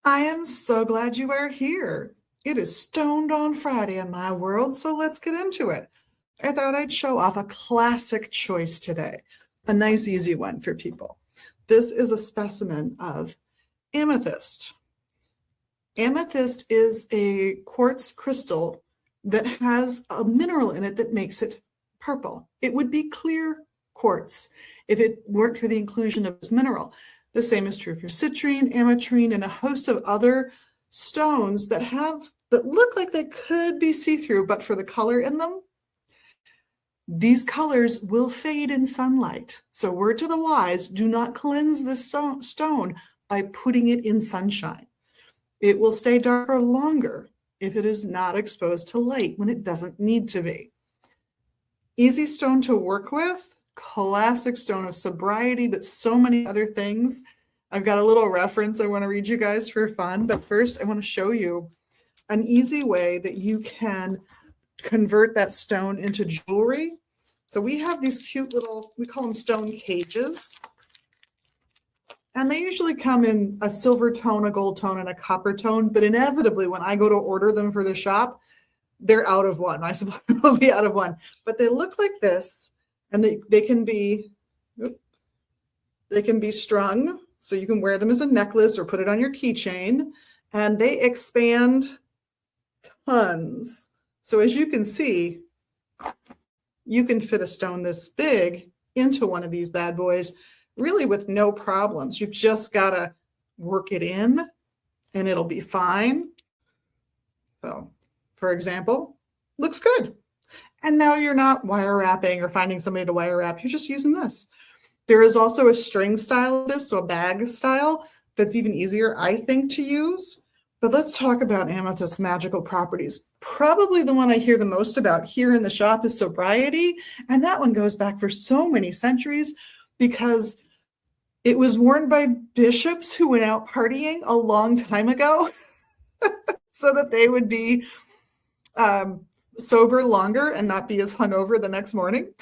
I am so glad you are here. It is Stoned on Friday in my world, so let's get into it. I thought I'd show off a classic choice today, a nice, easy one for people. This is a specimen of amethyst. Amethyst is a quartz crystal that has a mineral in it that makes it purple. It would be clear quartz if it weren't for the inclusion of this mineral. The same is true for citrine, ametrine, and a host of other stones that look like they could be see-through, but for the color in them, these colors will fade in sunlight. So word to the wise, do not cleanse this stone by putting it in sunshine. It will stay darker longer if it is not exposed to light when it doesn't need to be. Easy stone to work with, classic stone of sobriety, but so many other things. I've got a little reference I want to read you guys for fun, but first I want to show you an easy way that you can convert that stone into jewelry. So we have these cute little, we call them stone cages. And they usually come in a silver tone, a gold tone, and a copper tone. But inevitably, when I go to order them for the shop, they're out of one. My supplier will be out of one. But they look like this, and they can be strung. So you can wear them as a necklace or put it on your keychain. And they expand tons. So as you can see, you can fit a stone this big into one of these bad boys really with no problems. You just gotta work it in and it'll be fine. So for example, looks good. And now you're not wire wrapping or finding somebody to wire wrap. You're just using this. There is also a string style of this, so a bag style that's even easier, I think, to use. But let's talk about amethyst magical properties. Probably the one I hear the most about here in the shop is sobriety. And that one goes back for so many centuries because it was worn by bishops who went out partying a long time ago so that they would be sober longer and not be as hungover the next morning.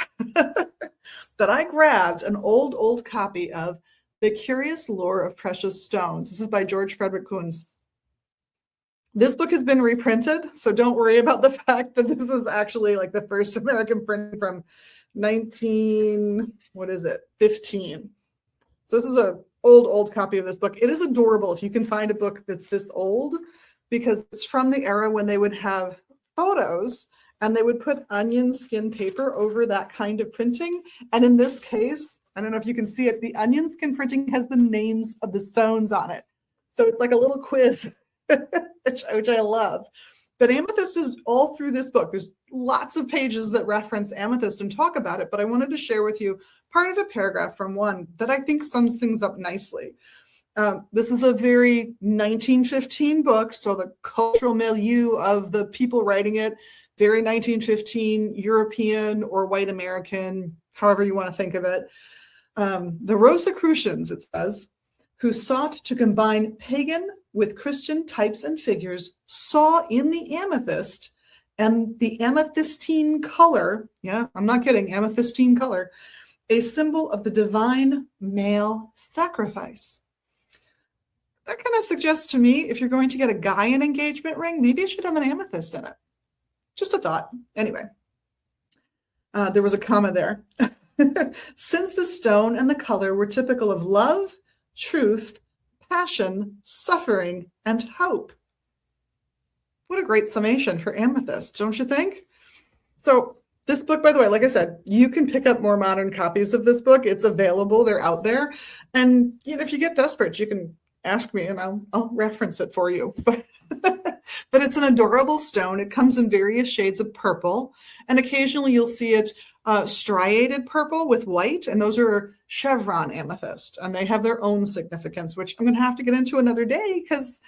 But I grabbed an old copy of The Curious Lore of Precious Stones. This is by George Frederick Kunz. This book has been reprinted, so don't worry about the fact that this is actually like the first American print from 15. So this is an old copy of this book. It is adorable if you can find a book that's this old, because it's from the era when they would have photos and they would put onion skin paper over that kind of printing. And in this case, I don't know if you can see it, the onion skin printing has the names of the stones on it. So it's like a little quiz, which I love. But amethyst is all through this book. There's lots of pages that reference amethyst and talk about it, but I wanted to share with you part of a paragraph from one that I think sums things up nicely. This is a very 1915 book, so the cultural milieu of the people writing it, very 1915 European or white American, however you want to think of it. The Rosicrucians, it says, who sought to combine pagan with Christian types and figures, saw in the amethyst and the amethystine color, yeah, I'm not kidding, amethystine color, a symbol of the divine male sacrifice. That kind of suggests to me, if you're going to get a guy an engagement ring, maybe it should have an amethyst in it. Just a thought. Anyway, there was a comma there. Since the stone and the color were typical of love, truth, passion, suffering, and hope. What a great summation for amethyst, don't you think? So this book, by the way, like I said, you can pick up more modern copies of this book. It's available. They're out there. And if you get desperate, you can ask me and I'll reference it for you. But it's an adorable stone. It comes in various shades of purple. And occasionally you'll see it striated purple with white. And those are chevron amethyst. And they have their own significance, which I'm going to have to get into another day because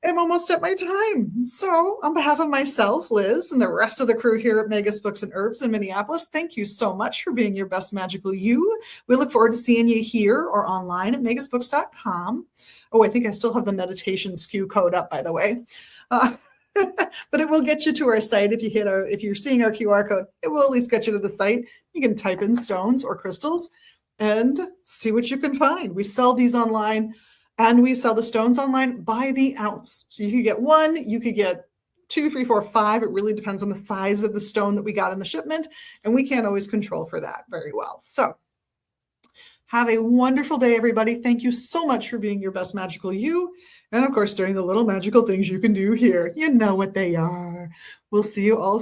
I'm almost at my time. So on behalf of myself, Liz, and the rest of the crew here at Magus Books and Herbs in Minneapolis, thank you so much for being your best magical you. We look forward to seeing you here or online at magusbooks.com. Oh, I think I still have the meditation SKU code up, by the way. But it will get you to our site. If you're seeing our QR code, it will at least get you to the site. You can type in stones or crystals and see what you can find. We sell these online And we sell the stones online by the ounce. So you could get one, you could get 2, 3, 4, 5. It really depends on the size of the stone that we got in the shipment. And we can't always control for that very well. So have a wonderful day, everybody. Thank you so much for being your best magical you. And of course, doing the little magical things you can do here. You know what they are. We'll see you all